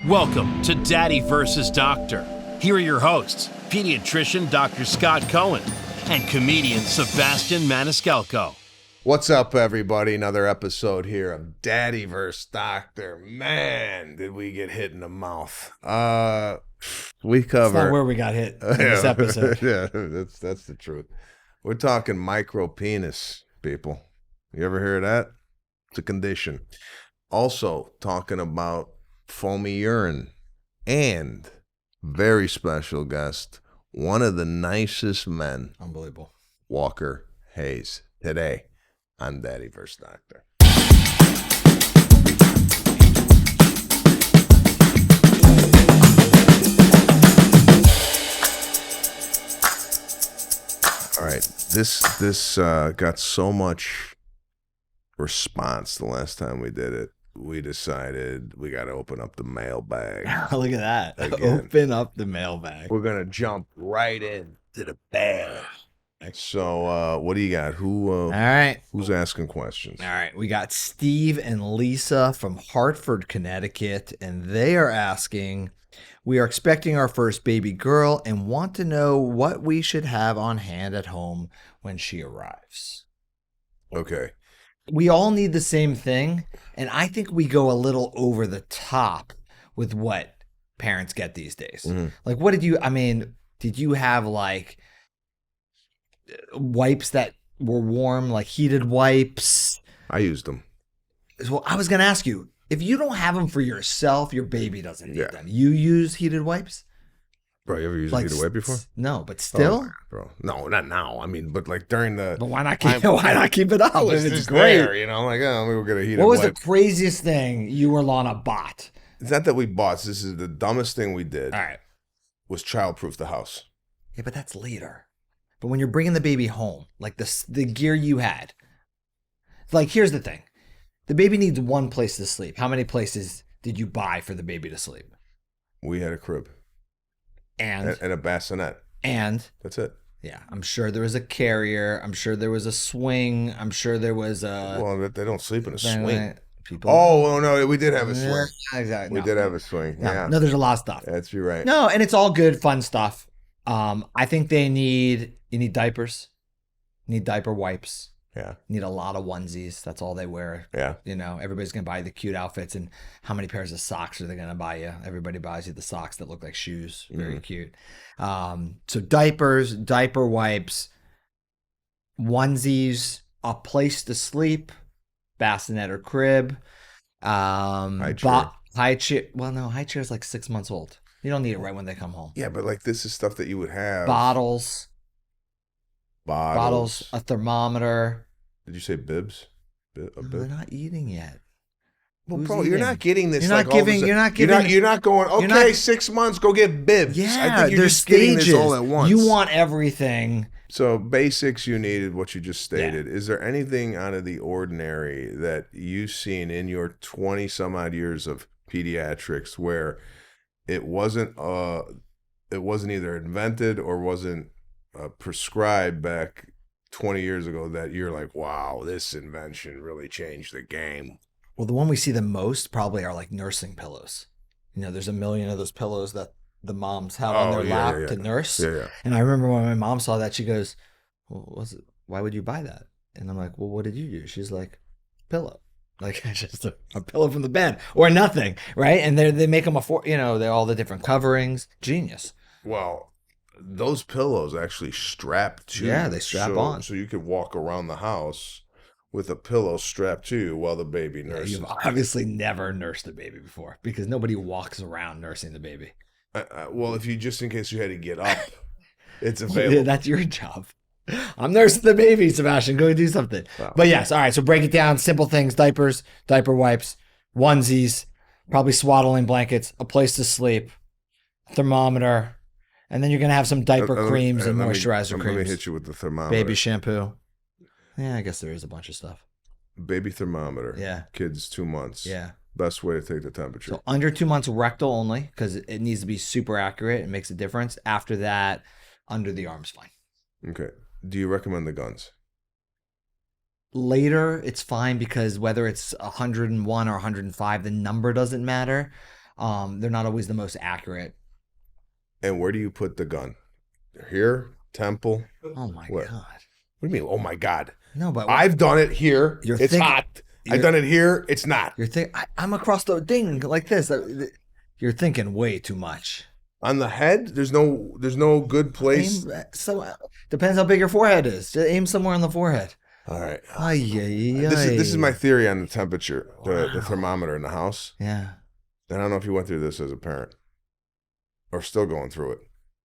Welcome to Daddy vs. Doctor. Here are your hosts, pediatrician Dr. Scott Cohen and comedian Sebastian Maniscalco. What's up, everybody? Another episode here of Daddy vs. Doctor. Man, did we get hit in the mouth. We cover... It's not where we got hit in this episode. Yeah, that's the truth. We're talking micropenis, people. You ever hear of that? It's a condition. Also, talking about foamy urine and very special guest, one of the nicest men. Unbelievable. Walker Hayes. Today on Daddy vs. Doctor. All right, this got so much response the last time we did it. We decided we got to open up the mailbag. Look at that. Again. Open up the mailbag. We're going to jump right in to the bag. So, what do you got? All right. Who's asking questions? All right. We got Steve and Lisa from Hartford, Connecticut, and they are asking, we are expecting our first baby girl and want to know what we should have on hand at home when she arrives. Okay. We all need the same thing, and I think we go a little over the top with what parents get these days. Mm-hmm. Like, did you have like wipes that were warm, like heated wipes? I used them. Well, I was going to ask you, if you don't have them for yourself, your baby doesn't need Yeah. them. You use heated wipes? Bro, you ever used a heated wipe before? No, but still? Oh, bro. No, not now. I mean, but like during the... But why not keep it up? It's It's just great. there, you know? Like, oh, we were going to heat it. What was the craziest thing you or Lana bought? It's not that we bought. This is the dumbest thing we did. All right. Was childproof the house. Yeah, but that's later. But when you're bringing the baby home, like the gear you had, like here's the thing. The baby needs one place to sleep. How many places did you buy for the baby to sleep? We had a crib. And a bassinet. And that's it. Yeah, I'm sure there was a carrier. I'm sure there was a swing. I'm sure there was a... Well, they don't sleep in a swing. People... Oh, no, we did have a swing. Yeah, exactly. We did have a swing. Yeah. No, there's a lot of stuff. That's you're right. No, and it's all good, fun stuff. I think you need diapers. You need diaper wipes. Yeah. You need a lot of onesies. That's all they wear. Yeah. You know, everybody's going to buy the cute outfits. And how many pairs of socks are they going to buy you? Everybody buys you the socks that look like shoes. Very cute. So diapers, diaper wipes, onesies, a place to sleep, bassinet or crib. High chair. High chair. Well, no, high chair is like 6 months old. You don't need it right when they come home. Yeah, but like this is stuff that you would have. Bottles, a thermometer. Did you say bibs? No, they're not eating yet. Well, Who's bro, eating? you're not getting this. You're not giving. You're not going. Okay, 6 months. Go get bibs. Yeah, I think you're there's just getting stages. this all at once. You want everything. So basics, you needed what you just stated. Yeah. Is there anything out of the ordinary that you've seen in your 20 some odd years of pediatrics where it wasn't either invented or wasn't prescribed back 20 years ago that you're like, wow, this invention really changed the game? Well, the one we see the most probably are like nursing pillows. You know, there's a million of those pillows that the moms have on their lap to nurse. Yeah. And I remember when my mom saw that, she goes, well, why would you buy that? And I'm like, well, what did you use? She's like, pillow. Like just a pillow from the bed or nothing, right? And they make them they're all the different coverings. Genius. Well, those pillows actually strap to. Yeah, they strap on. So you could walk around the house with a pillow strapped to you while the baby nurses. You've obviously never nursed a baby before because nobody walks around nursing the baby. Well, if you just in case you had to get up, it's available. Yeah, that's your job. I'm nursing the baby, Sebastian. Go do something. Wow. But yes, all right. So break it down. Simple things: diapers, diaper wipes, onesies, probably swaddling blankets, a place to sleep, thermometer, and then you're gonna have some diaper creams and moisturizer creams. Let me hit you with the thermometer. Baby shampoo. Yeah, I guess there is a bunch of stuff. Baby thermometer. Yeah. Kids 2 months. Yeah. Best way to take the temperature. So under 2 months, rectal only, because it needs to be super accurate. It makes a difference. After that, under the arm's fine. Okay. Do you recommend the guns? Later, it's fine because whether it's 101 or 105, the number doesn't matter. They're not always the most accurate. And where do you put the gun? Here, temple. Oh my What? God. What do you mean? Oh my God! No, but I've done it here. It's hot. I've done it here. It's not. I'm across the ding like this. You're thinking way too much. On the head, there's no good place. Depends how big your forehead is. Just aim somewhere on the forehead. All right. This is my theory on the temperature, the thermometer in the house. Yeah. And I don't know if you went through this as a parent or still going through it.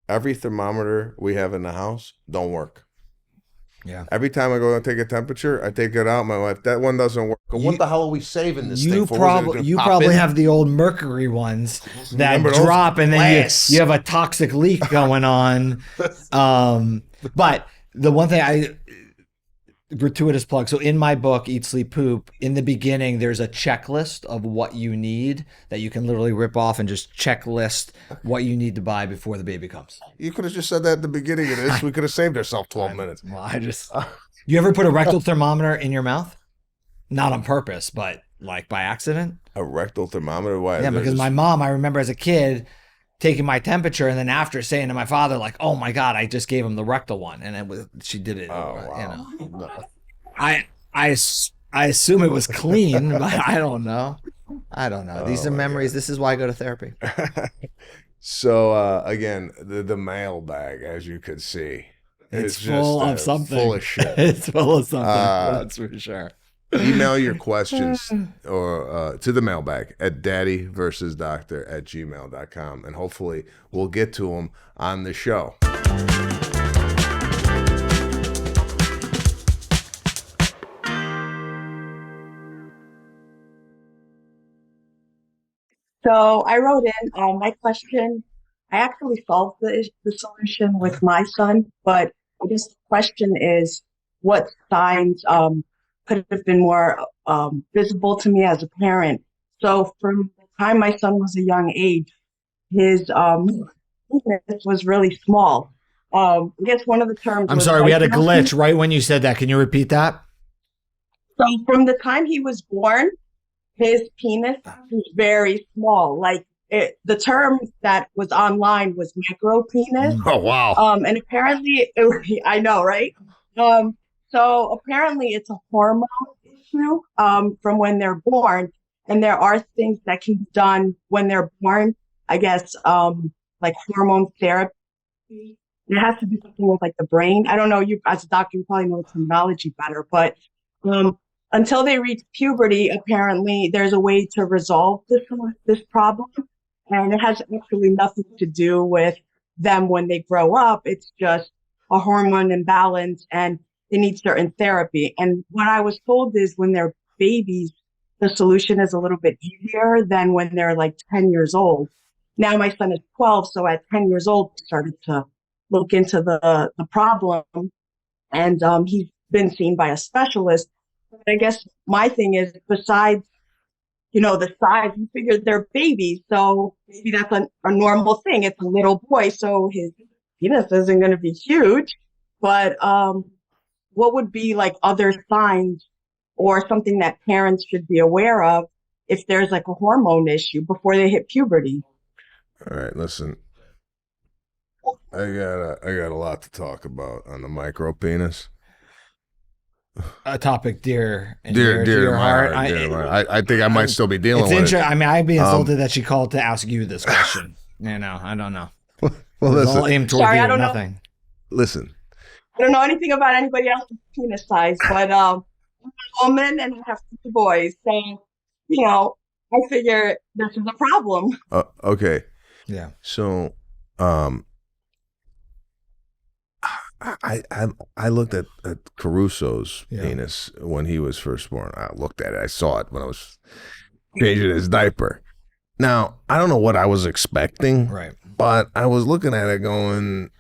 Every thermometer we have in the house don't work. Yeah. Every time I go and take a temperature, I take it out. My wife, that one doesn't work. What the hell are we saving this thing for? You probably have the old mercury ones that drop, and then you have a toxic leak going on. But the one thing gratuitous plug. So in my book, Eat, Sleep, Poop, in the beginning, there's a checklist of what you need that you can literally rip off and just checklist what you need to buy before the baby comes. You could have just said that at the beginning of this. We could have saved ourselves 12 minutes. Well, you ever put a rectal thermometer in your mouth? Not on purpose, but like by accident? A rectal thermometer? Why? Yeah, because my mom, I remember as a kid, taking my temperature and then after saying to my father, like, "Oh my God, I just gave him the rectal one," and she did it. Oh, wow. You know, I assume it was clean, but I don't know. These are memories. God. This is why I go to therapy. So again, the mailbag, as you could see, it's full of something. Full of shit. It's full of something. That's for sure. Email your questions or to the mailbag at daddyversusdoctor@gmail.com, and hopefully we'll get to them on the show. So I wrote in my question. I actually solved the solution with my son, but I guess the question is, what signs could have been more visible to me as a parent? So from the time my son was a young age, his penis was really small. I guess one of the terms. I'm sorry, we had a glitch right when you said that. Can you repeat that? So from the time he was born, his penis was very small. Like the term that was online was micropenis. Oh wow! And apparently, I know, right? So apparently, it's a hormone issue from when they're born, and there are things that can be done when they're born. I guess like hormone therapy. It has to be something with like the brain. I don't know. You as a doctor, you probably know the terminology better, but until they reach puberty, apparently there's a way to resolve this problem, and it has actually nothing to do with them when they grow up. It's just a hormone imbalance, and they need certain therapy. And what I was told is when they're babies, the solution is a little bit easier than when they're like 10 years old. Now my son is 12, so at 10 years old, he started to look into the problem, and he's been seen by a specialist. But I guess my thing is, besides, the size, you figure they're babies, so maybe that's a normal thing. It's a little boy, so his penis isn't going to be huge. But what would be like other signs or something that parents should be aware of if there's like a hormone issue before they hit puberty? All right, listen. I got a lot to talk about on the micropenis. A topic dear to your heart. I think I might still be dealing with it. I mean, I'd be insulted that she called to ask you this question. I don't know. Well, listen. All aimed toward Sorry, you, I don't nothing. know. Listen. I don't know anything about anybody else's penis size, but I'm a woman and I have two boys, so I figure this is a problem. Okay. Yeah. So, I looked at Caruso's penis when he was first born. I looked at it. I saw it when I was changing his diaper. Now, I don't know what I was expecting, right? But I was looking at it going,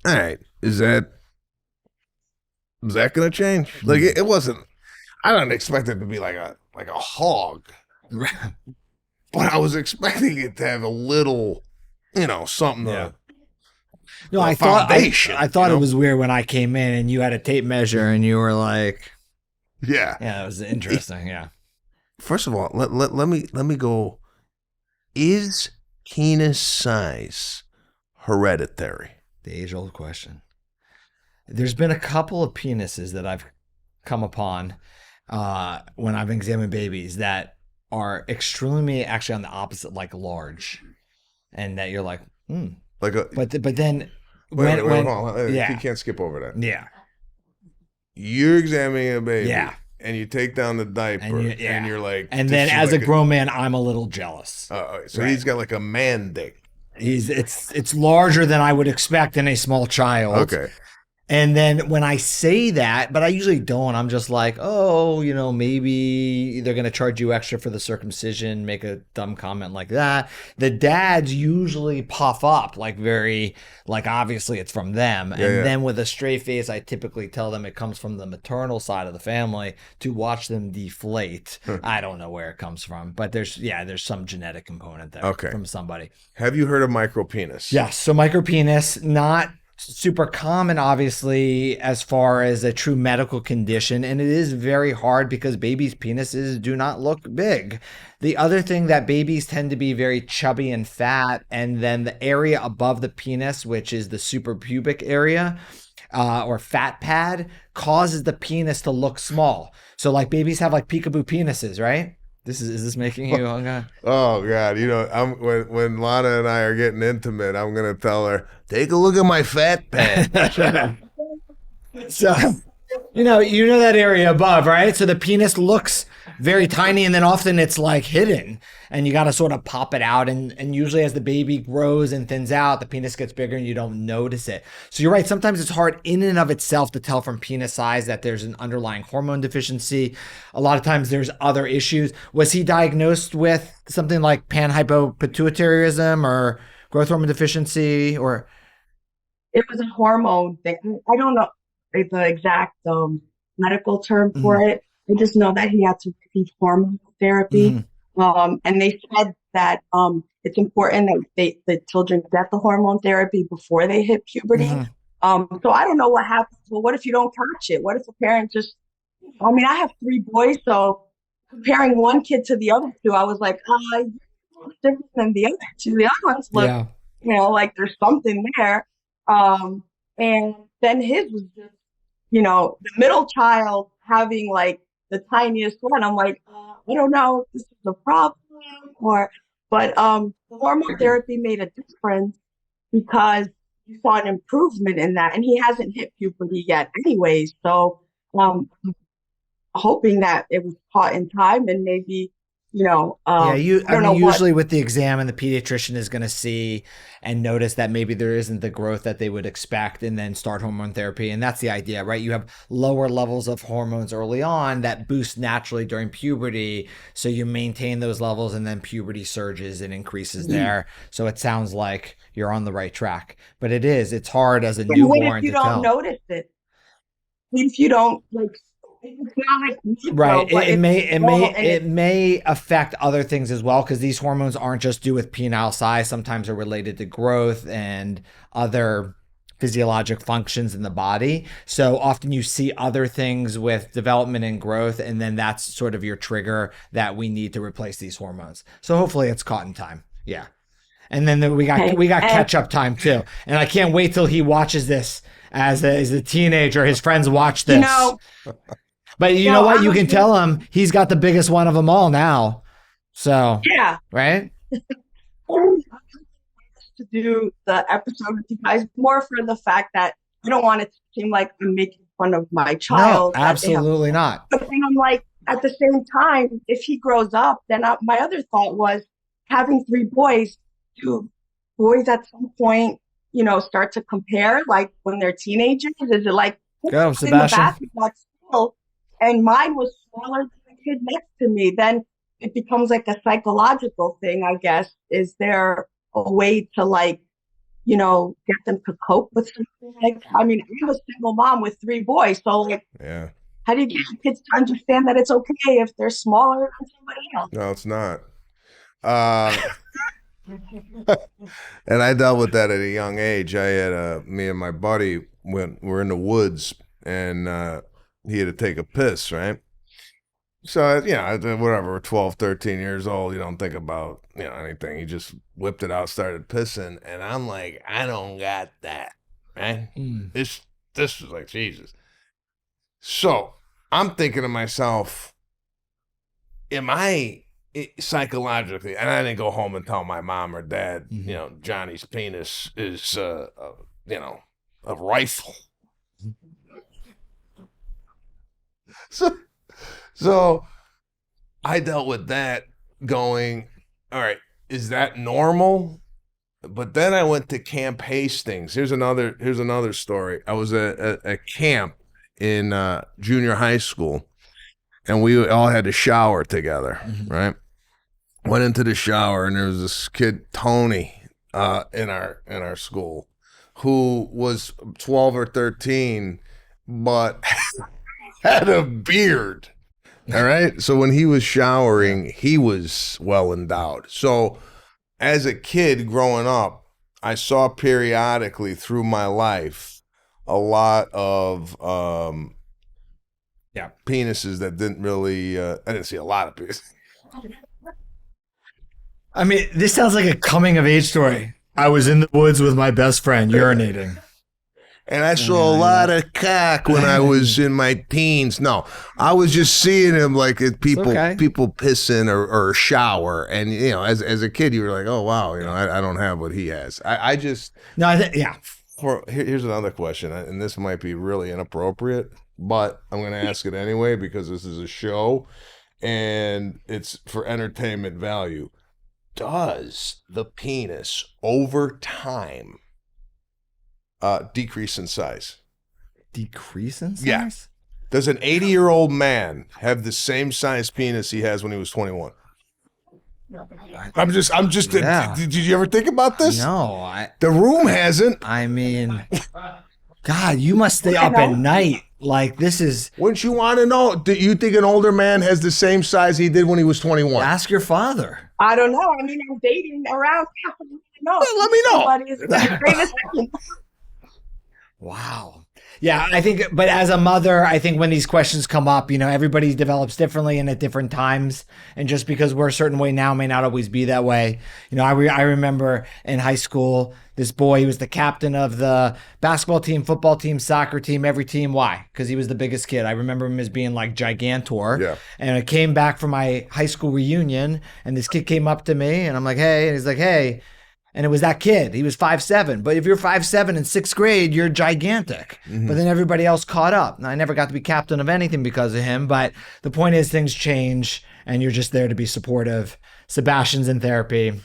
all right, is that going to change? Like it wasn't. I didn't expect it to be like a hog, but I was expecting it to have a little, something. Yeah. No, I thought it was weird when I came in and you had a tape measure and you were like, yeah, it was interesting. Yeah. First of all, let me go Is penis size hereditary? The age-old question. There's been a couple of penises that I've come upon when I've examined babies that are extremely actually on the opposite, like large, and that you're like, Like a but then wait, when hold on. yeah. You can't skip over that. Yeah. You're examining a baby, Yeah. and you take down the diaper, and you're like, and then as a grown man, I'm a little jealous. So he's got like a man dick. It's larger than I would expect in a small child. Okay. And then when I say that, but I usually don't, I'm just like, oh, maybe they're going to charge you extra for the circumcision, make a dumb comment like that. The dads usually puff up like obviously it's from them. Then with a straight face, I typically tell them it comes from the maternal side of the family to watch them deflate. I don't know where it comes from, but there's some genetic component there from somebody. Have you heard of micropenis? Yes. So micropenis, not super common, obviously, as far as a true medical condition. And it is very hard because babies' penises do not look big. The other thing that babies tend to be very chubby and fat. And then the area above the penis, which is the suprapubic area or fat pad, causes the penis to look small. So like babies have like peekaboo penises, right? Is this making you? Oh God! When Lana and I are getting intimate, I'm gonna tell her, take a look at my fat pad. So, you know that area above, right? So the penis looks very tiny, and then often it's like hidden, and you got to sort of pop it out. And usually, as the baby grows and thins out, the penis gets bigger, and you don't notice it. So you're right. Sometimes it's hard in and of itself to tell from penis size that there's an underlying hormone deficiency. A lot of times there's other issues. Was he diagnosed with something like panhypopituitarism or growth hormone deficiency, or? It was a hormone thing. I don't know the exact medical term for it. I just know that he had to receive hormone therapy. And they said that it's important that the children get the hormone therapy before they hit puberty. So I don't know what happens. Well, what if you don't catch it? What if a parent I have 3 boys, so comparing one kid to the other 2, I was like, different than the other 2. The other ones look, like there's something there. And then his was just, the middle child having like the tiniest one. I'm like, I don't know if this is a problem but the hormone therapy made a difference because you saw an improvement in that, and he hasn't hit puberty yet anyways. So, hoping that it was caught in time and maybe, usually with the exam, and the pediatrician is going to see and notice that maybe there isn't the growth that they would expect, and then start hormone therapy. And that's the idea, right? You have lower levels of hormones early on that boost naturally during puberty. So you maintain those levels, and then puberty surges and increases there. So it sounds like you're on the right track, but it's hard as a newborn to tell. What if you don't notice it? If you don't it's not like right. It may affect other things as well, because these hormones aren't just due with penile size. Sometimes they're related to growth and other physiologic functions in the body. So often you see other things with development and growth, and then that's sort of your trigger that we need to replace these hormones. So hopefully it's caught in time. Yeah. And then we got catch up time too. And I can't wait till he watches this as a teenager. His friends watch this. But you know what? You can tell him he's got the biggest one of them all now. So, right? To do the episode with you guys more for the fact that I don't want it to seem like I'm making fun of my child. No, absolutely not. But then I'm like, at the same time, if he grows up, then my other thought was having 3 boys, do boys at some point, start to compare, like when they're teenagers? Is it like, go, Sebastian. And mine was smaller than the kid next to me, then it becomes like a psychological thing, I guess. Is there a way to get them to cope with something like that? I mean, I'm a single mom with 3 boys, so how do you get kids to understand that it's okay if they're smaller than somebody else? No, it's not. And I dealt with that at a young age. I had me and my buddy we're in the woods, and he had to take a piss, right? So, whatever, 12, 13 years old, you don't think about, anything. He just whipped it out, started pissing. And I'm like, I don't got that, right? This was like, Jesus. So I'm thinking to myself, am I psychologically, and I didn't go home and tell my mom or dad, Johnny's penis is, a rifle. So I dealt with that going, all right, is that normal? But then I went to Camp Hastings. Here's another story. I was at a camp in junior high school, and we all had to shower together, right? Went into the shower, and there was this kid, Tony, in our school, who was 12 or 13, but had a beard. All right. So when he was showering, he was well endowed. So as a kid growing up, I saw periodically through my life a lot of penises that didn't really, I didn't see a lot of penises. I mean, this sounds like a coming of age story. I was in the woods with my best friend urinating. And I saw a lot of cock when I was in my teens. No, I was just seeing him like people pissing or shower. And, as a kid, you were like, oh, wow, I don't have what he has. Here's another question, and this might be really inappropriate, but I'm going to ask it anyway because this is a show and it's for entertainment value. Does the penis over time decrease in size? Decrease in size? Yeah. Does an 80-year-old man have the same size penis he has when he was 21? I'm just. Did you ever think about this? No. The room hasn't. I mean, God, you must stay up at night. Like, this is. Wouldn't you want to know? Do you think an older man has the same size he did when he was 21? Ask your father. I don't know. I mean, I'm dating around. No. Well, let me know. Wow. Yeah, I think, but as a mother, I think when these questions come up, everybody develops differently and at different times. And just because we're a certain way now may not always be that way. I remember in high school, this boy, he was the captain of the basketball team, football team, soccer team, every team. Why? Because he was the biggest kid. I remember him as being like gigantor. Yeah. And I came back from my high school reunion and this kid came up to me and I'm like, hey, and he's like, hey. And it was that kid. He was 5'7". But if you're 5'7" in sixth grade, you're gigantic. Mm-hmm. But then everybody else caught up. And I never got to be captain of anything because of him. But the point is things change and you're just there to be supportive. Sebastian's in therapy.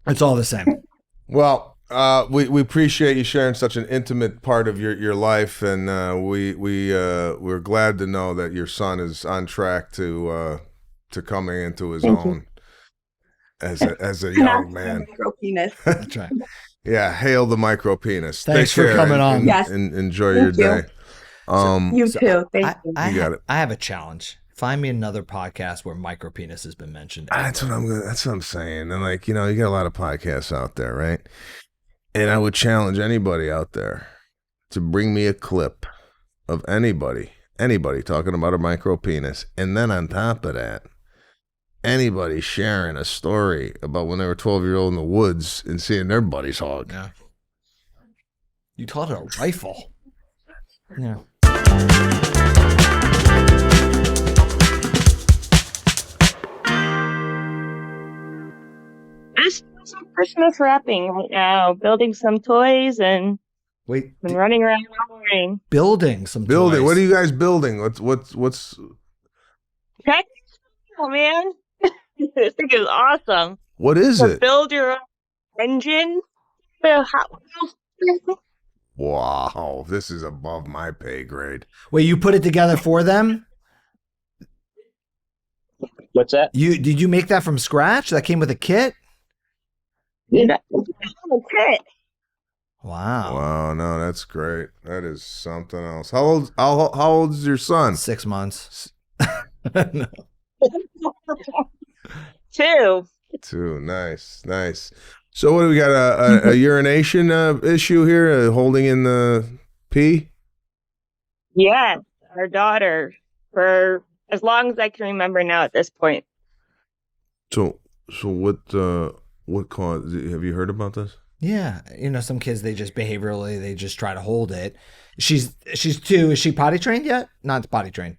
It's all the same. Well, we appreciate you sharing such an intimate part of your life. And we're glad to know that your son is on track to coming into his own. As a young man. Micropenis. That's right. Yeah, hail the micropenis. Thanks for coming on. Yes. And enjoy your day. You too. Thank you. You got it. I have a challenge. Find me another podcast where micropenis has been mentioned. That's what I'm saying. And you got a lot of podcasts out there, right? And I would challenge anybody out there to bring me a clip of anybody talking about a micropenis. And then on top of that, anybody sharing a story about when they were 12-year-old in the woods and seeing their buddies hog. Yeah. You taught it a rifle. Yeah. Just some Christmas wrapping right now, building some toys and running around all morning. Building some toys. What are you guys building? What's Oh man. I think it's awesome. What is it? Build your own engine. Hot Wheels. Wow, this is above my pay grade. Wait, you put it together for them? What's that? Did you make that from scratch? That came with a kit? Yeah, a kit. Wow. Wow, no, that's great. That is something else. How old is your son? 6 months. No. Two. Nice. So what do we got? A urination issue here? Holding in the pee? Yes, our daughter for as long as I can remember now at this point. So what caused? Have you heard about this? Yeah, some kids, they just behaviorally, they just try to hold it. She's 2. Is she potty trained yet? Not potty trained.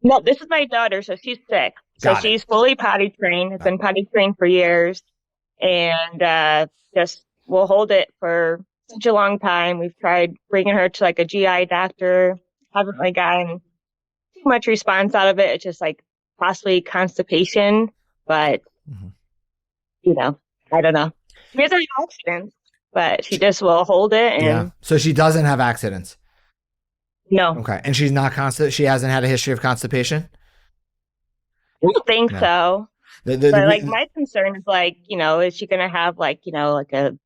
No, this is my daughter, so she's 6. So she's fully potty trained. Has been potty trained for years, and just will hold it for such a long time. We've tried bringing her to like a GI doctor. Haven't really gotten too much response out of it. It's just like possibly constipation, but I don't know. She hasn't had accidents, but she just will hold it. And So she doesn't have accidents. No. Okay, and she's not constant. She hasn't had a history of constipation. I don't think so. But like my concern is like, is she gonna have like a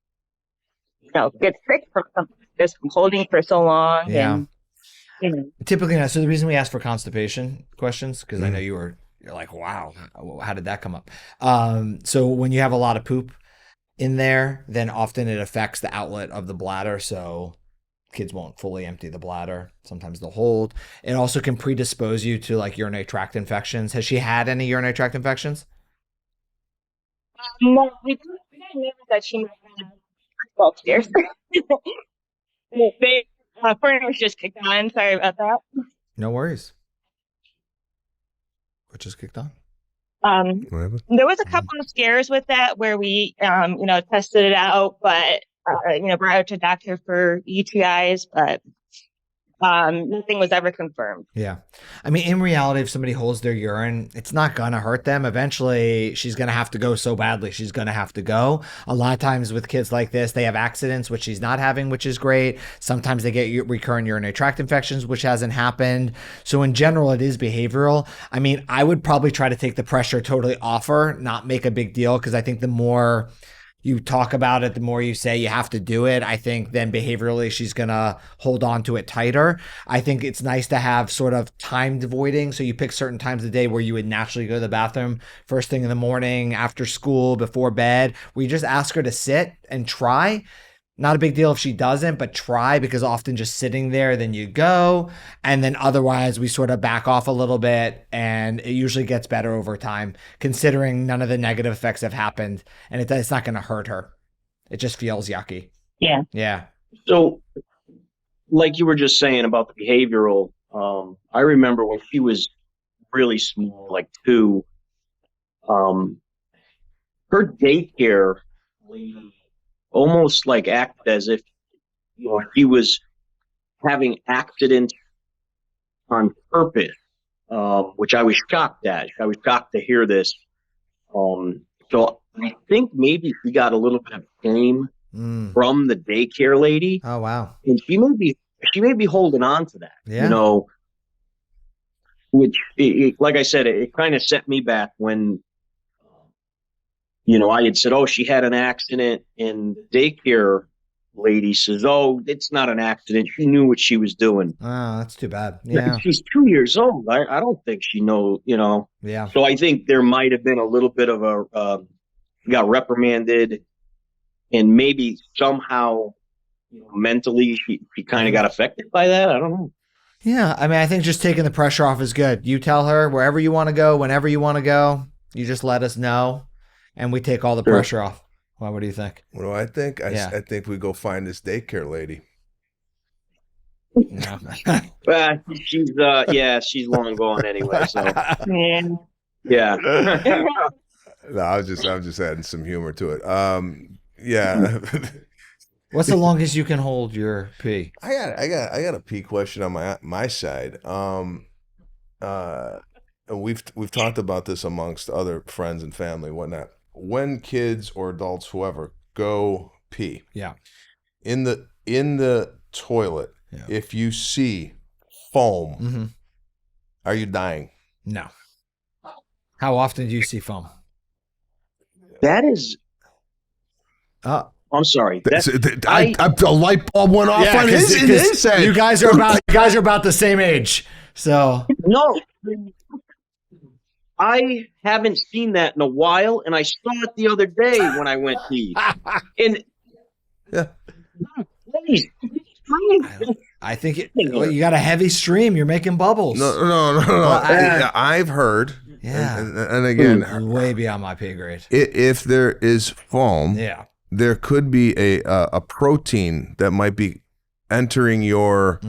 get sick from something just from holding for so long? Yeah. And, Typically not. So the reason we ask for constipation questions, because I know you're like, wow, how did that come up? So when you have a lot of poop in there, then often it affects the outlet of the bladder. So kids won't fully empty the bladder. Sometimes they'll hold. It also can predispose you to like urinary tract infections. Has she had any urinary tract infections? No, we didn't know that she had 12 years. Furnace just kicked on. Sorry about that. No worries. What just kicked on? There was a couple of scares with that where we, tested it out, but, brought it to doctor for UTIs, but nothing was ever confirmed. Yeah. I mean, in reality, if somebody holds their urine, it's not going to hurt them. Eventually, she's going to have to go so badly. She's going to have to go. A lot of times with kids like this, they have accidents, which she's not having, which is great. Sometimes they get recurrent urinary tract infections, which hasn't happened. So in general, it is behavioral. I mean, I would probably try to take the pressure totally off her, not make a big deal, because I think the more you talk about it, the more you say you have to do it, I think then behaviorally she's going to hold on to it tighter. I think it's nice to have sort of timed voiding. So you pick certain times of the day where you would naturally go to the bathroom, first thing in the morning, after school, before bed, where you just ask her to sit and try. Not a big deal if she doesn't, but try, because often just sitting there, then you go. And then otherwise we sort of back off a little bit, and it usually gets better over time, considering none of the negative effects have happened, and it's not going to hurt her. It just feels yucky. Yeah. Yeah. So like you were just saying about the behavioral, I remember when she was really small, like 2, her daycare lady almost like acted as if he was having accidents on purpose, which I was shocked at. I was shocked to hear this. So I think maybe she got a little bit of shame from the daycare lady. Oh wow! And she may be holding on to that. Yeah. Which like I said, it kind of set me back when. I had said, she had an accident, and the daycare lady says, it's not an accident. She knew what she was doing. Oh, that's too bad. Yeah. She's 2 years old. I don't think she knows, Yeah. So I think there might have been a little bit of got reprimanded, and maybe somehow mentally she kind of got affected by that. I don't know. Yeah. I mean, I think just taking the pressure off is good. You tell her wherever you want to go, whenever you want to go, you just let us know. And we take all the pressure off. Well, what do you think? What do I think? I think we go find this daycare lady. No. She's long gone anyway. So yeah. No, I'm just adding some humor to it. Yeah. What's the longest you can hold your pee? I got a pee question on my side. And we've talked about this amongst other friends and family, whatnot. When kids or adults, whoever, go pee, in the toilet, if you see foam, are you dying? No. How often do you see foam? That is. I'm sorry. The light bulb went off on his head. You guys are about the same age, so no. I haven't seen that in a while, and I saw it the other day when I went pee. And I think you got a heavy stream. You're making bubbles. No. Well, I've heard. Yeah. And again, way beyond my pay grade. If there is foam, there could be a protein that might be entering your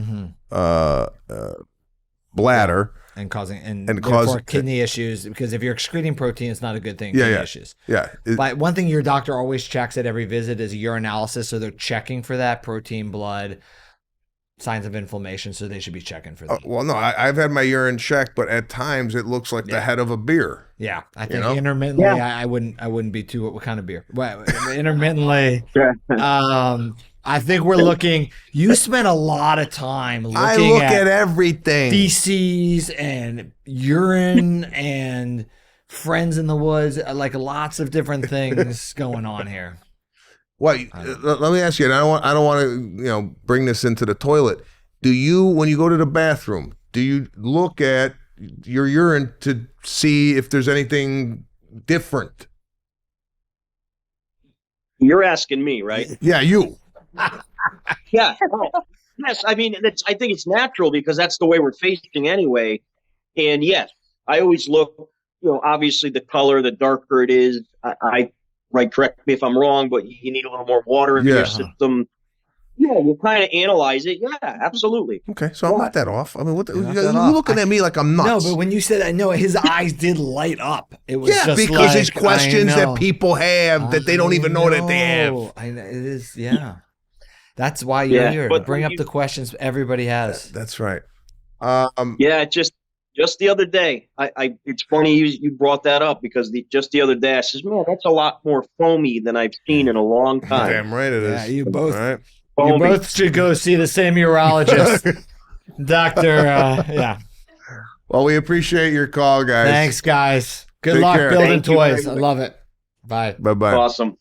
bladder. And causing therefore kidney issues, because if you're excreting protein, it's not a good thing. Kidney issues. Yeah. But one thing your doctor always checks at every visit is a urinalysis, so they're checking for that protein, blood, signs of inflammation, so they should be checking for that. Well, no, I've had my urine checked, but at times it looks like the head of a beer. Yeah, I think intermittently, I wouldn't be too. What kind of beer? Well, intermittently. I think we're looking. You spent a lot of time looking at everything, feces and urine and friends in the woods, like lots of different things going on here. Well, let me ask you, and I don't want to bring this into the toilet. Do you, when you go to the bathroom, do you look at your urine to see if there's anything different? You're asking me, right? Yeah, you. Yeah. Yes. I mean, I think it's natural because that's the way we're facing anyway. And yes, I always look, obviously the color, the darker it is, right, correct me if I'm wrong, but you need a little more water in your system. Yeah, you kind of analyze it. Yeah, absolutely. Okay, so I'm not that off. I mean, you're looking at me like I'm nuts. No, but when you said, I know his eyes did light up. It was just because there's questions that people have that they don't even know that they have. It is, That's why you're here, to bring up the questions everybody has. That's right. Just the other day, it's funny you brought that up because just the other day I says, man, that's a lot more foamy than I've seen in a long time. Damn right it is. Yeah, you both. Right. You both should go see the same urologist, Doctor. Well, we appreciate your call, guys. Thanks, guys. Good luck building toys. I love it. Bye. Bye. Awesome.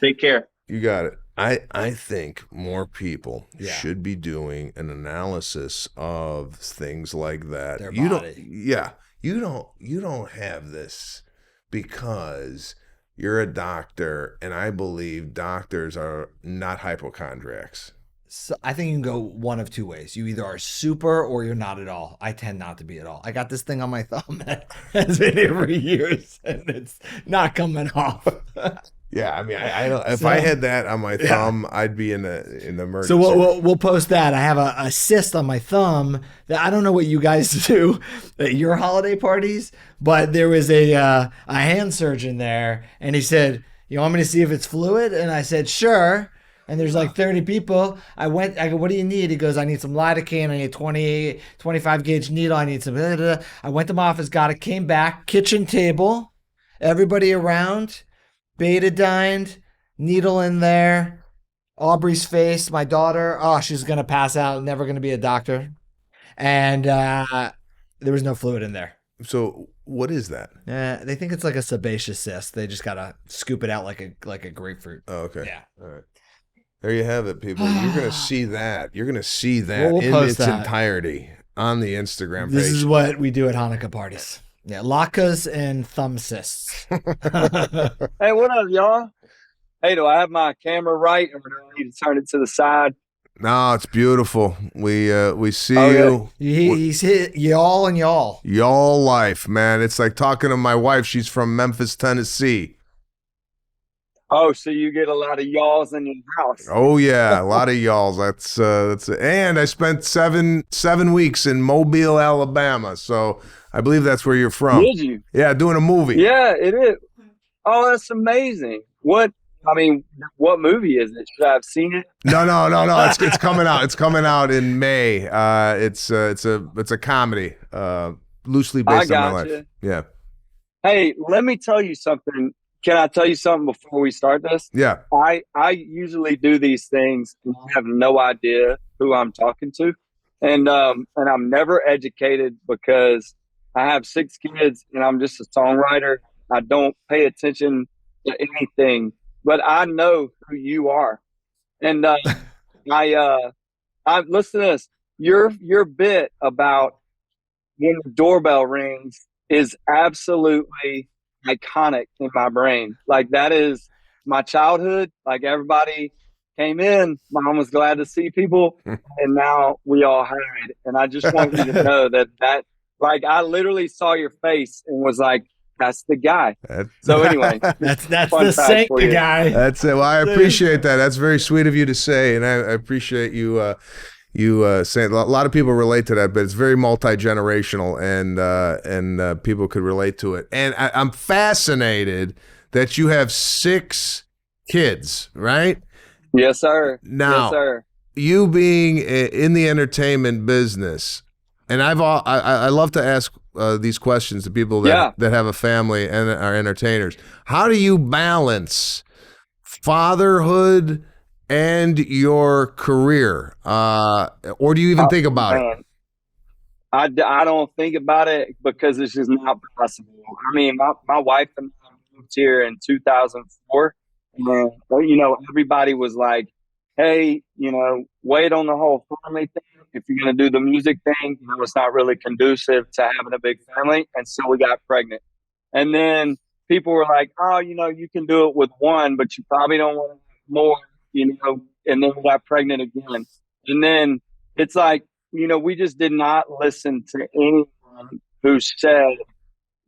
Take care. You got it. I think more people should be doing an analysis of things like that. Their body. You don't have this because you're a doctor, and I believe doctors are not hypochondriacs. So I think you can go one of two ways. You either are super or you're not at all. I tend not to be at all. I got this thing on my thumb that has been here for years, and it's not coming off. Yeah, I mean, I don't. If I had that on my thumb, I'd be in the emergency. So we'll post that. I have a cyst on my thumb that I don't know what you guys do at your holiday parties, but there was a hand surgeon there, and he said, "You want me to see if it's fluid?" And I said, "Sure." And there's like 30 people. I go, "What do you need?" He goes, "I need some lidocaine. I need 25 gauge needle. I need some." Blah, blah, blah. I went to my office, got it, came back, kitchen table, everybody around. Betadine, needle in there, Aubrey's face, my daughter. Oh, she's going to pass out, never going to be a doctor. And there was no fluid in there. So what is that? They think it's like a sebaceous cyst. They just got to scoop it out like a grapefruit. Oh, okay. Yeah. All right. There you have it, people. You're going to see that. You're going to see that we'll in its entirety on the Instagram page. This is what we do at Hanukkah parties. Yeah, latkes and thumb cysts. Hey, what up, y'all? Hey, do I have my camera right, or do I need to turn it to the side? No, it's beautiful. We see you. He's hit y'all and y'all. Y'all life, man. It's like talking to my wife. She's from Memphis, Tennessee. Oh, so you get a lot of y'alls in your house? Oh yeah, a lot of y'alls. That's it. And I spent seven weeks in Mobile, Alabama. So I believe that's where you're from. Did you? Yeah, doing a movie. Yeah, it is. Oh, that's amazing. What movie is it? Should I have seen it? No. It's coming out. It's coming out in May. It's a comedy, loosely based on my life. Yeah. Hey, let me tell you something. Can I tell you something before we start this? Yeah. I usually do these things and I have no idea who I'm talking to. And I'm never educated because I have 6 kids and I'm just a songwriter. I don't pay attention to anything, but I know who you are. And I listen to this. Your bit about when the doorbell rings is absolutely iconic in my brain. Like, that is my childhood. Like, everybody came in, mom was glad to see people, and now we all hide. And I just want you to know that like I literally saw your face and was like, that's the guy. So anyway, that's the fact saint for you. guy. That's it. Well, I appreciate that. That's very sweet of you to say, and I appreciate you saying. A lot of people relate to that, but it's very multi-generational, and people could relate to it. And I'm fascinated that you have 6 kids, right? Yes, sir. Now, yes, sir. You being in the entertainment business, and I love to ask these questions to people that have a family and are entertainers. How do you balance fatherhood and your career, or do you even think about it? I don't think about it because it's just not possible. I mean, my wife and I moved here in 2004, and everybody was like, hey, wait on the whole family thing. If you're going to do the music thing, it's not really conducive to having a big family. And so we got pregnant. And then people were like, oh, you can do it with one, but you probably don't want to have more, and then we got pregnant again. And then it's like, we just did not listen to anyone who said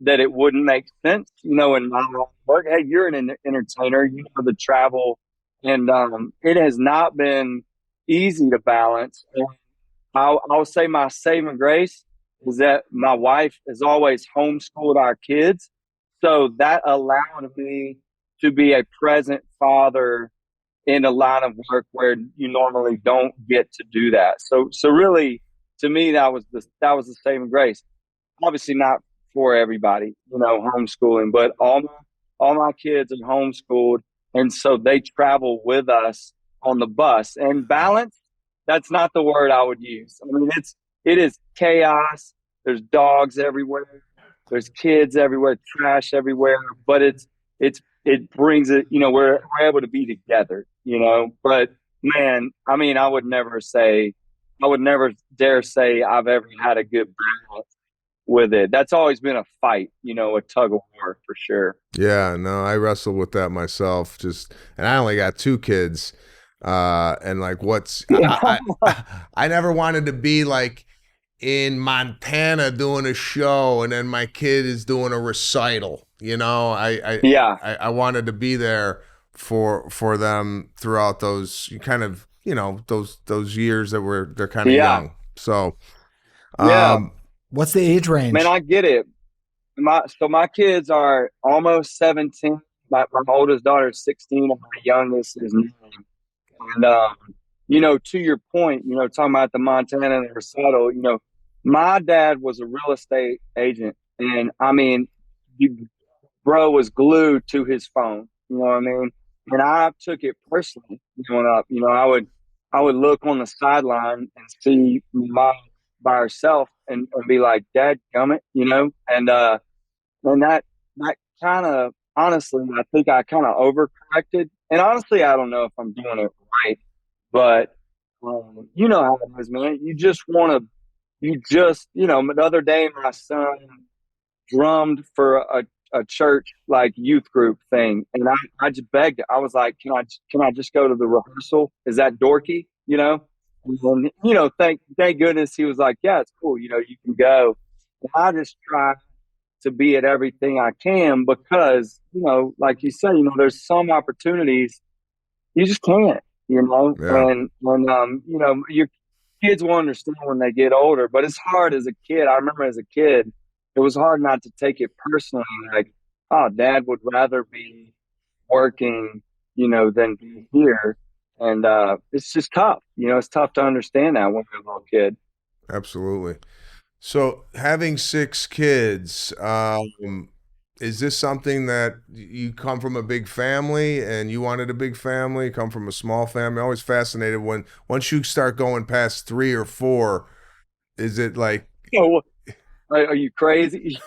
that it wouldn't make sense, in my work. Hey, you're an entertainer, the travel. And it has not been easy to balance. And I'll say my saving grace is that my wife has always homeschooled our kids. So that allowed me to be a present father in a line of work where you normally don't get to do that. So really, to me, that was the saving grace. Obviously not for everybody, homeschooling, but all my kids are homeschooled. And so they travel with us on the bus. And balance, that's not the word I would use. I mean, it is chaos. There's dogs everywhere. There's kids everywhere, trash everywhere. But it brings it, we're able to be together, But man, I mean, I would never dare say I've ever had a good balance with it. That's always been a fight, a tug of war for sure. Yeah, no, I wrestled with that myself. And I only got 2 kids, and like, I never wanted to be like in Montana doing a show, and then my kid is doing a recital. I wanted to be there for them throughout those kind of those years that they're kind of young. So, what's the age range? Man, I get it. My kids are almost 17. My oldest daughter is 16, and my youngest is 9. And to your point, talking about the Montana and the recital, my dad was a real estate agent, and I mean, bro was glued to his phone. You know what I mean? And I took it personally growing up. I would look on the sideline and see mom by herself and be like, "Dad, gummit," and that kind of, honestly, I think I kind of overcorrected. And honestly, I don't know if I'm doing it right, but you know how it is, man. The other day, my son drummed for a church like youth group thing, and I just begged. I was like, can I just go to the rehearsal? Is that dorky? And thank goodness he was like, yeah, it's cool. You can go. And I just try to be at everything I can because, like you said, there's some opportunities you just can't, Yeah. and your kids will understand when they get older, but it's hard as a kid. I remember as a kid, it was hard not to take it personally. Like, oh, Dad would rather be working, than be here. And it's just tough. It's tough to understand that when you're a little kid. Absolutely. So having 6 kids, is this something that you come from a big family and you wanted a big family, come from a small family? Always fascinated once you start going past 3 or 4, is it like, are you crazy?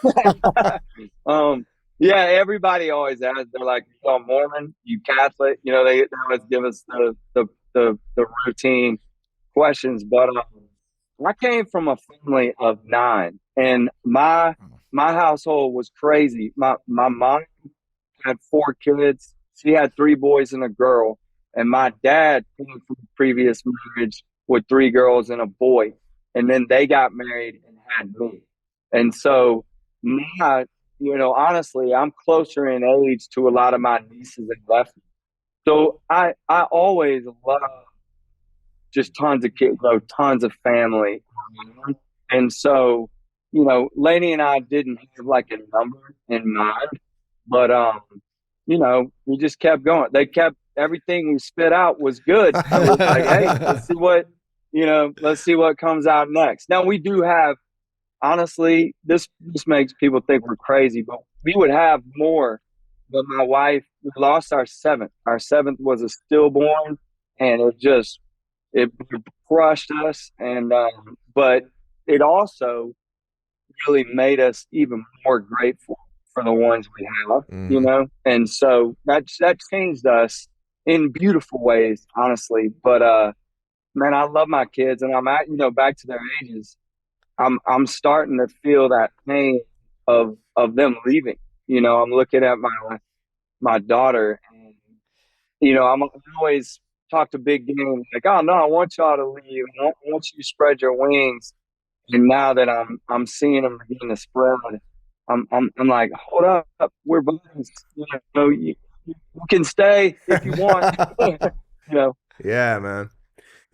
Yeah, everybody always asks. They're like, "You Mormon? You Catholic?" They always give us the routine questions. But I came from a family of 9, and my household was crazy. My mom had 4 kids. She had 3 boys and a girl. And my dad came from a previous marriage with 3 girls and a boy. And then they got married and had me. And so honestly, I'm closer in age to a lot of my nieces and nephews. So I always love just tons of kids, tons of family. And so, Lainey and I didn't have like a number in mind, but we just kept going. They kept everything we spit out was good. So it's like, hey, let's see what comes out next. Now we do have, honestly, this makes people think we're crazy, but we would have more. But my wife, we lost our seventh. Our seventh was a stillborn, and it crushed us. And but it also really made us even more grateful for the ones we have, And so that changed us in beautiful ways, honestly. But man, I love my kids, and I'm at back to their ages. I'm starting to feel that pain of them leaving. I'm looking at my daughter, and I'm always talk to big game like, oh no, I want y'all to leave. I want you to spread your wings. And now that I'm seeing them begin to spread, I'm like, hold up, we're buddies. You can stay if you want. Yeah, man.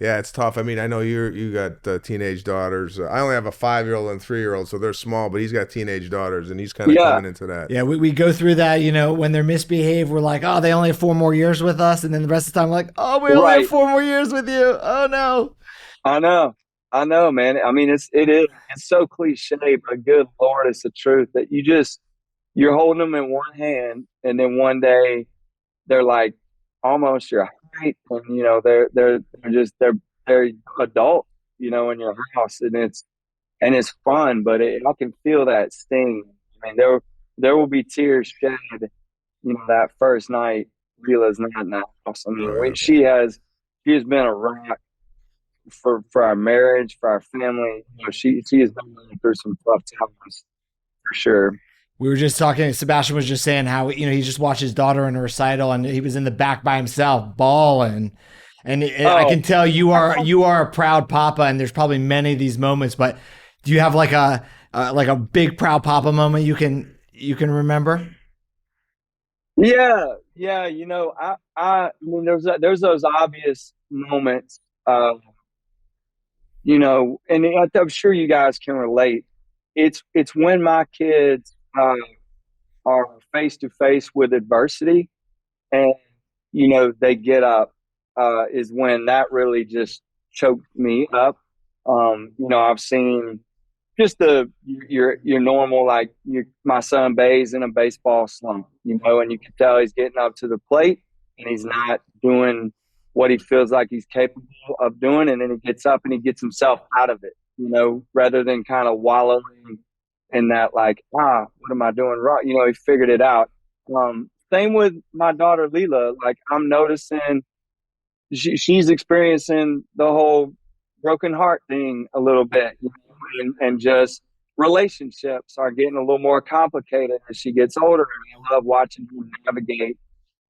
Yeah, it's tough. I mean, I know you got teenage daughters. I only have a 5-year-old and 3-year-old, so they're small. But he's got teenage daughters, and he's kind of coming into that. Yeah, we go through that. When they're misbehaved, we're like, oh, they only have 4 more years with us, and then the rest of the time, we're like, oh, we only have 4 more years with you. Oh no. I know, man. I mean, it's so cliche, but good Lord, it's the truth that you're holding them in one hand, and then one day they're like almost your height, and they're adult, in your house, and it's fun, but I can feel that sting. I mean, there will be tears shed, that first night Leela's not in the house. I mean, she has been a rock for our marriage, for our family. She has been going through some tough times for sure. We were just talking, Sebastian was just saying how, he just watched his daughter in a recital and he was in the back by himself bawling. And I can tell you are a proud papa, and there's probably many of these moments, but do you have like a big proud papa moment you can remember? Yeah. I mean, there's those obvious moments, and I'm sure you guys can relate. It's when my kids are face to face with adversity, and they get up, is when that really just choked me up. I've seen just your normal, like my son Bay's in a baseball slump, and you can tell he's getting up to the plate and he's not doing what he feels like he's capable of doing, and then he gets up and he gets himself out of it, rather than kind of wallowing in that, like, what am I doing wrong? He figured it out. Same with my daughter Leela. Like, I'm noticing she's experiencing the whole broken heart thing a little bit, and just relationships are getting a little more complicated as she gets older. And I love watching her navigate.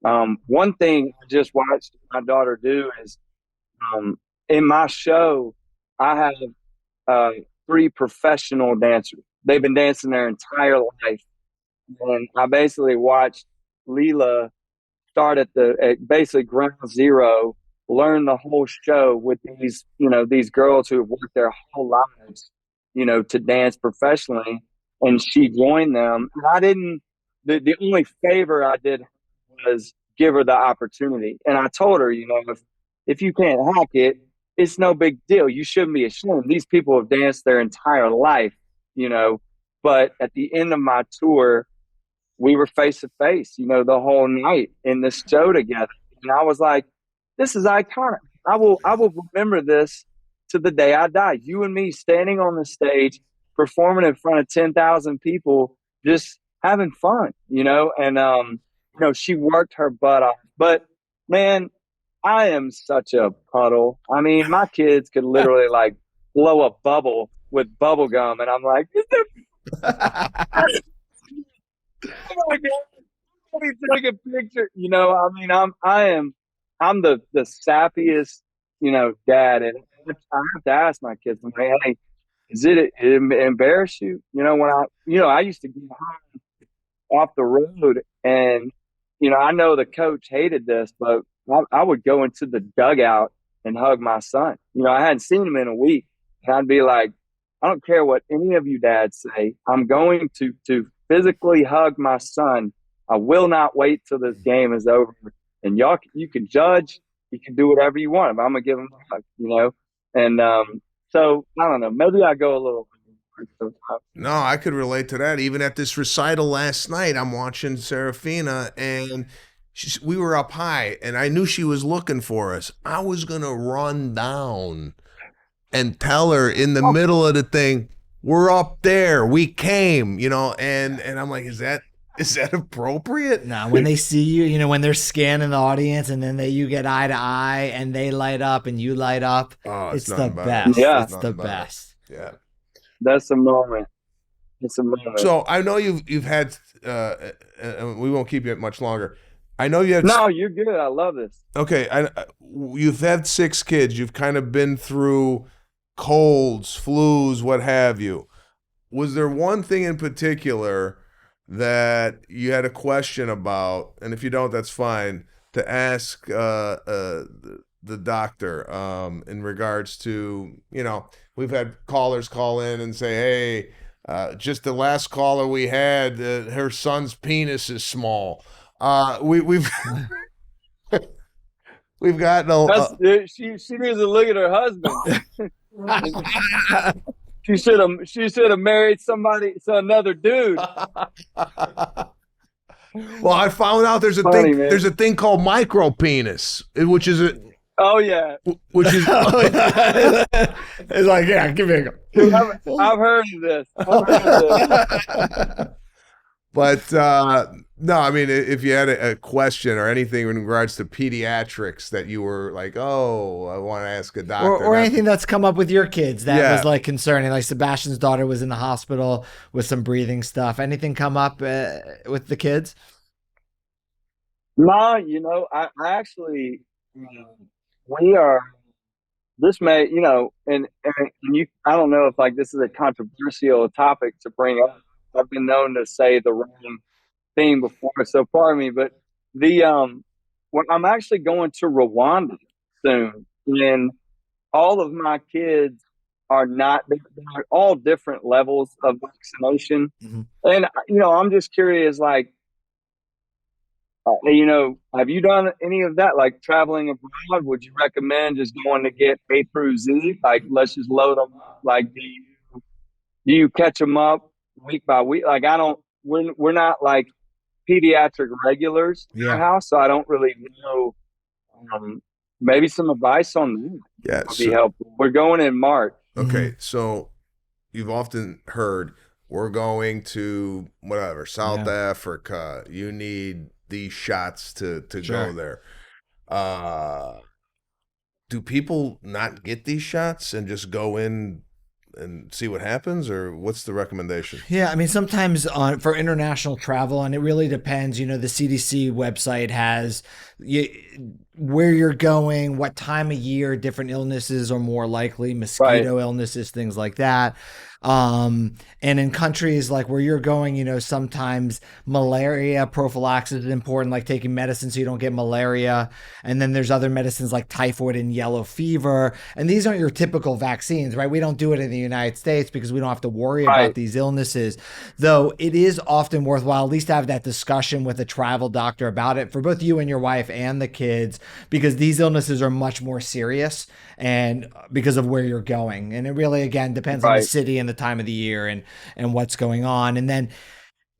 One thing I just watched my daughter do is, in my show, I have 3 professional dancers. They've been dancing their entire life. And I basically watched Leela start at basically ground zero, learn the whole show with these girls who have worked their whole lives, to dance professionally. And she joined them. And the only favor I did was give her the opportunity. And I told her, if you can't hack it, it's no big deal. You shouldn't be ashamed. These people have danced their entire life, but at the end of my tour, we were face to face, the whole night in this show together. And I was like, this is iconic. I will remember this to the day I die. You and me standing on the stage, performing in front of 10,000 people, just having fun, and, she worked her butt off. But man, I am such a puddle. I mean, my kids could literally like blow a bubble with bubble gum, and I'm like, oh my God, let me take a picture. I mean, I am I'm the sappiest, dad, and I have to ask my kids, I'm like, hey, it embarrass you? When I used to get home off the road, and I know the coach hated this, but I would go into the dugout and hug my son. I hadn't seen him in a week, and I'd be like, I don't care what any of you dads say. I'm going to physically hug my son. I will not wait till this game is over. And you can judge, you can do whatever you want. But I'm gonna give him a hug, And so I don't know. Maybe I go a little. No, I could relate to that. Even at this recital last night, I'm watching Serafina, and we were up high, and I knew she was looking for us. I was gonna run down and tell her in the middle of the thing, we're up there, we came, and I'm like, is that appropriate? No, when they see you, when they're scanning the audience, and then you get eye to eye, and they light up and you light up. Oh, it's the best. Yeah, it's the best. Yeah. That's a moment. It's a moment. So I know you've had, we won't keep you much longer. I know you had. No, you're good. I love this. Okay, you've had 6 kids. You've kind of been through colds, flus, what have you. Was there one thing in particular that you had a question about? And if you don't, that's fine. To ask the doctor in regards to, we've had callers call in and say, hey, just the last caller we had, her son's penis is small. We've we've gotten she needs to look at her husband. She should have married another dude. Well, I found out there's a thing called micropenis, which is a. Oh yeah. Which is. It's like, yeah, give me a go. I've heard of this. But no, I mean, if you had a question or anything in regards to pediatrics that you were like, oh, I want to ask a doctor, or anything that's come up with your kids that was like concerning, like Sebastian's daughter was in the hospital with some breathing stuff. Anything come up with the kids? No, I actually, we are. This may, and you. I don't know if this is a controversial topic to bring up. I've been known to say the wrong thing before, so pardon me. But when I'm actually going to Rwanda soon, and all of my kids are not. They're all different levels of vaccination, and I'm just curious, have you done any of that? Like traveling abroad, would you recommend just going to get A through Z? Let's just load them up. Do you catch them up week by week? We're not like pediatric regulars in our house, so I don't really know. Maybe some advice on that would be helpful. We're going in March. Okay, so you've often heard we're going to whatever South Africa. You need these shots to go there. Do people not get these shots and just go in and see what happens, or what's the recommendation? Yeah, I mean, sometimes for international travel, and it really depends, the CDC website has where you're going, what time of year different illnesses are more likely, mosquito illnesses, things like that. And in countries like where you're going, sometimes malaria prophylaxis is important, like taking medicine so you don't get malaria. And then there's other medicines like typhoid and yellow fever. And these aren't your typical vaccines, right? We don't do it in the United States because we don't have to worry about these illnesses. Though it is often worthwhile at least to have that discussion with a travel doctor about it for both you and your wife and the kids, because these illnesses are much more serious and because of where you're going. And it really, again, depends on the city and the time of the year and what's going on. And then,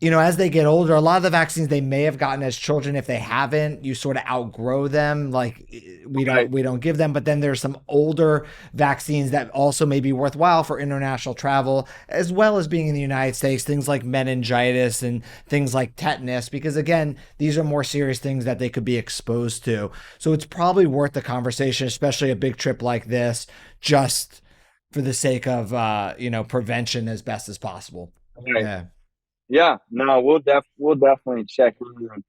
as they get older, a lot of the vaccines they may have gotten as children, if they haven't, you sort of outgrow them. Like we don't give them. But then there's some older vaccines that also may be worthwhile for international travel, as well as being in the United States, things like meningitis and things like tetanus, because again, these are more serious things that they could be exposed to. So it's probably worth the conversation, especially a big trip like this, just for the sake of, prevention as best as possible. Right. Yeah, no, we'll definitely check in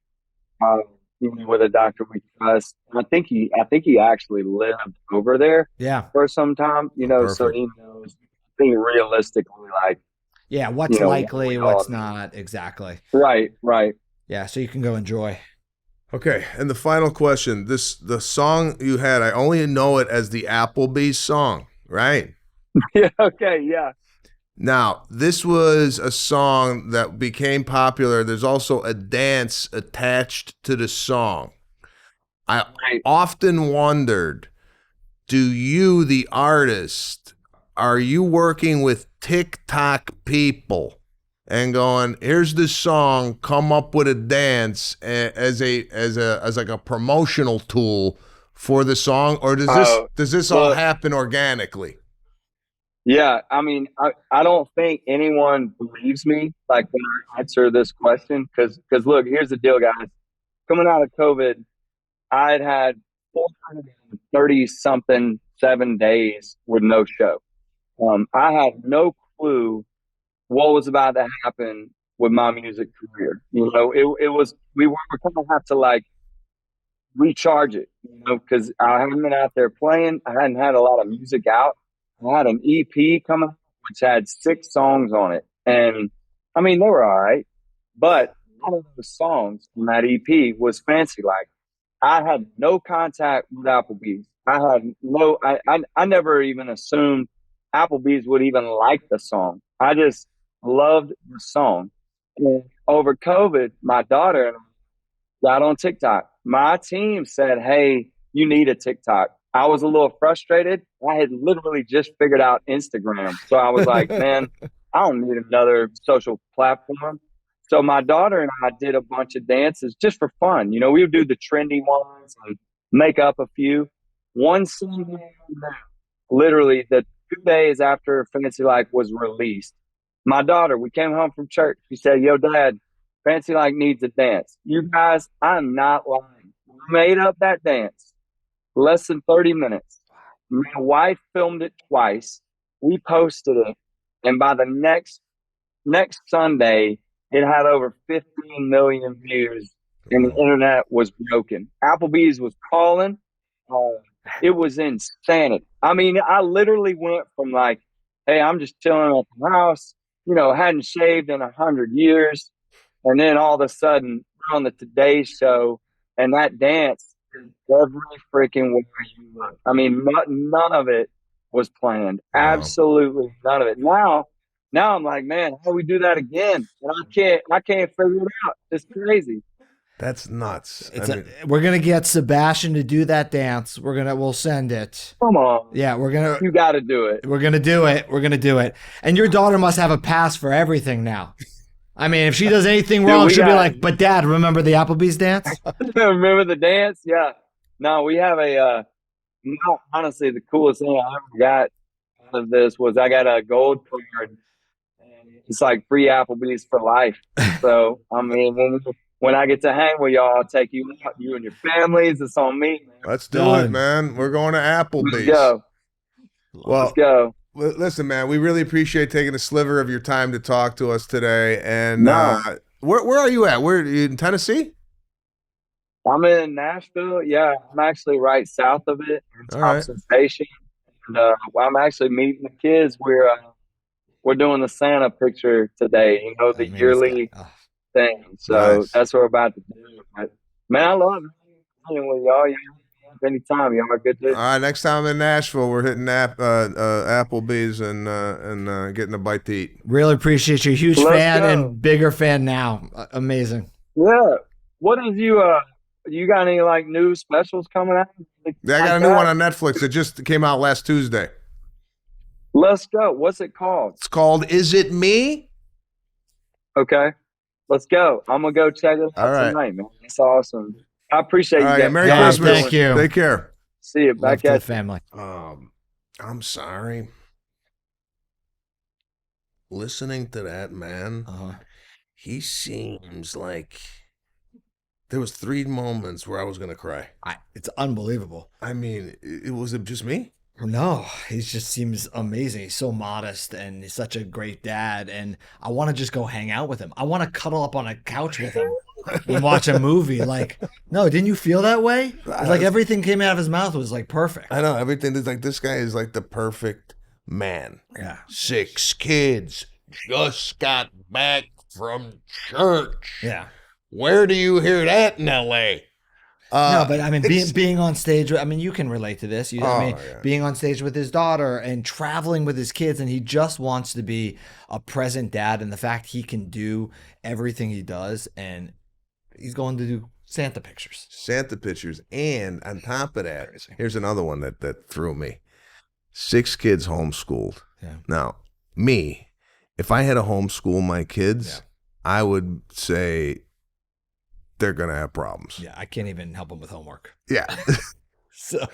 with a doctor we trust. And I think he actually lived over there Yeah. for some time, so Perfect. he knows, I think realistically, like, Yeah. What's likely, what we what's all need. not. Exactly. Right. Yeah. So you can go enjoy. Okay, and the final question: the song you had, I only know it as the Applebee's song, right? Yeah. Okay. Yeah. Now, this was a song that became popular. There's also a dance attached to the song. I Right. often wondered, do you, the artist, are you working with TikTok people and going, here's this song, come up with a dance as like a promotional tool for the song, or does this all look, happen organically? Yeah, I mean, I don't think anyone believes me like when I answer this question because look, here's the deal, guys. Coming out of COVID, I'd had 430 something 7 days with no show. I had no clue what was about to happen with my music career. It was we were kind of have to like recharge it, because I hadn't been out there playing. I hadn't had a lot of music out. I had an EP coming, which had 6 songs on it. And I mean, they were all right. But one of those songs on that EP was Fancy Like. I had no contact with Applebee's. I never even assumed Applebee's would even like the song. I just loved the song. And over COVID, my daughter and I got on TikTok. My team said, "Hey, you need a TikTok." I was a little frustrated. I had literally just figured out Instagram. So I was like, man, I don't need another social platform. So my daughter and I did a bunch of dances just for fun. We would do the trendy ones and make up a few. One Sunday, literally the 2 days after Fancy Like was released, my daughter, we came home from church. She said, "Yo, Dad, Fancy Like needs a dance." You guys, I'm not lying. We made up that dance. Less than 30 minutes. My wife filmed it twice. We posted it. And by the next Sunday, it had over 15 million views and the internet was broken. Applebee's was calling. It was insanity. I mean, I literally went from like, hey, I'm just chilling at the house, hadn't shaved in 100 years. And then all of a sudden, we're on the Today Show, and that dance is every freaking way you look. I mean, none of it was planned. Wow. Absolutely none of it. Now I'm like, man, how do we do that again? And I can't figure it out. It's crazy. That's nuts. We're gonna get Sebastian to do that dance. We'll send it. Come on. Yeah, You got to do it. We're gonna do it. And your daughter must have a pass for everything now. I mean, if she does anything wrong, she'll be like, "But Dad, remember the Applebee's dance?" Remember the dance? Yeah. No, we have honestly, the coolest thing I ever got out of this was I got a gold card. It's like free Applebee's for life. So, I mean, when I get to hang with y'all, I'll take you out, you and your families. It's on me, man. Let's do it, man. We're going to Applebee's. Let's go. Well, let's go. Listen, man, we really appreciate taking a sliver of your time to talk to us today. And where are you at? Where are you in Tennessee? I'm in Nashville. Yeah, I'm actually right south of it, in Thompson Station. And I'm actually meeting the kids. We're doing the Santa picture today. The yearly thing. So that's what we're about to do. But, man, I love it. With y'all, anytime, y'all are good dude. All right, next time in Nashville, we're hitting Applebee's and getting a bite to eat. Really appreciate you. Huge fan and bigger fan now. Amazing. Yeah. What is you got any like new specials coming out? Yeah, I got a new one on Netflix that just came out last Tuesday. Let's go. What's it called? It's called Is It Me? Okay. Let's go. I'm going to go check it out tonight, man. It's awesome. I appreciate you guys. Merry Christmas. Thank you. Take care. See you. Back at the family. I'm sorry. Listening to that man, he seems like there was 3 moments where I was going to cry. It's unbelievable. I mean, was it just me? No, he just seems amazing. He's so modest and he's such a great dad. And I want to just go hang out with him. I want to cuddle up on a couch with him. and watch a movie. Like, no, didn't you feel that way? It's like everything came out of his mouth was like perfect. I know everything is like, this guy is like the perfect man. Yeah. 6 kids, just got back from church. Yeah. Where do you hear that in LA? No, but I mean, being on stage, I mean, you can relate to this. Yeah. Being on stage with his daughter and traveling with his kids, and he just wants to be a present dad. And the fact he can do everything he does, and he's going to do Santa pictures. And on top of that, here's another one that threw me. 6 kids homeschooled. Yeah. Now, me, if I had to homeschool my kids, I would say they're going to have problems. Yeah, I can't even help them with homework. Yeah. So,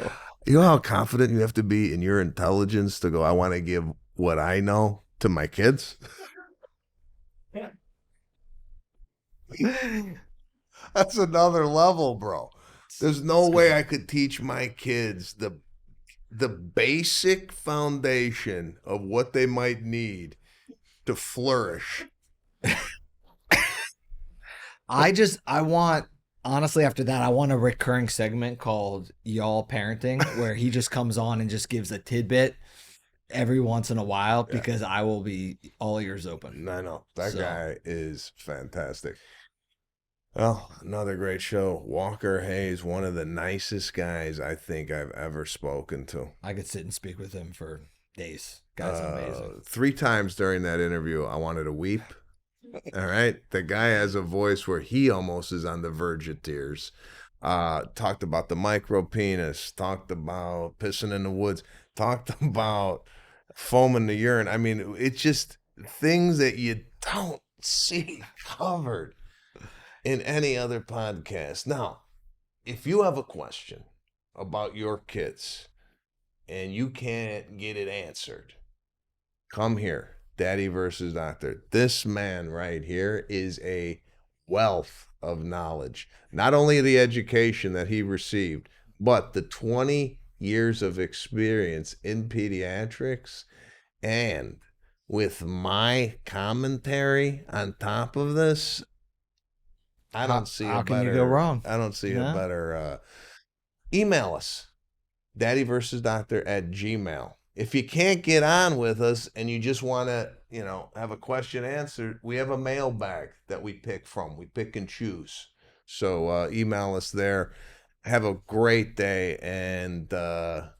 you know how confident you have to be in your intelligence to go, I want to give what I know to my kids? Yeah. That's another level, bro. There's no way I could teach my kids the basic foundation of what they might need to flourish. Honestly, after that, I want a recurring segment called Y'all Parenting, where he just comes on and just gives a tidbit every once in a while, because I will be all ears open. I know. That guy is fantastic. Well, another great show. Walker Hayes, one of the nicest guys I think I've ever spoken to. I could sit and speak with him for days. Guy's amazing. 3 times during that interview, I wanted to weep. All right. The guy has a voice where he almost is on the verge of tears. Talked about the micropenis, talked about pissing in the woods, talked about foaming the urine. I mean, it's just things that you don't see covered in any other podcast. Now, if you have a question about your kids and you can't get it answered, come here. Daddy versus Doctor. This man right here is a wealth of knowledge. Not only the education that he received, but the 20 years of experience in pediatrics, and with my commentary on top of this, I don't see how can you go wrong? I don't see a better. Email us, daddyversusdoctor@gmail.com. If you can't get on with us and you just want to, have a question answered, we have a mailbag that we pick from. We pick and choose. So email us there. Have a great day. And can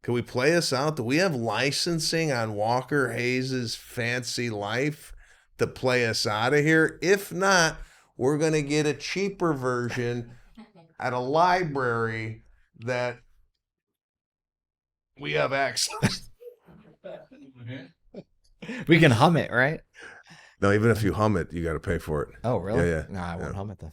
we play us out? Do we have licensing on Walker Hayes' fancy life to play us out of here? If not, we're going to get a cheaper version at a library that we have access. We can hum it, right? No, even if you hum it, you got to pay for it. Oh, really? Yeah. No, I won't hum it then.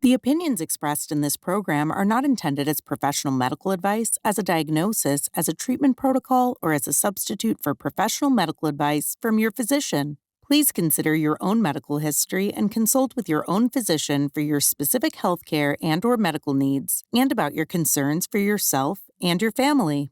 The opinions expressed in this program are not intended as professional medical advice, as a diagnosis, as a treatment protocol, or as a substitute for professional medical advice from your physician. Please consider your own medical history and consult with your own physician for your specific healthcare and/or medical needs, and about your concerns for yourself and your family.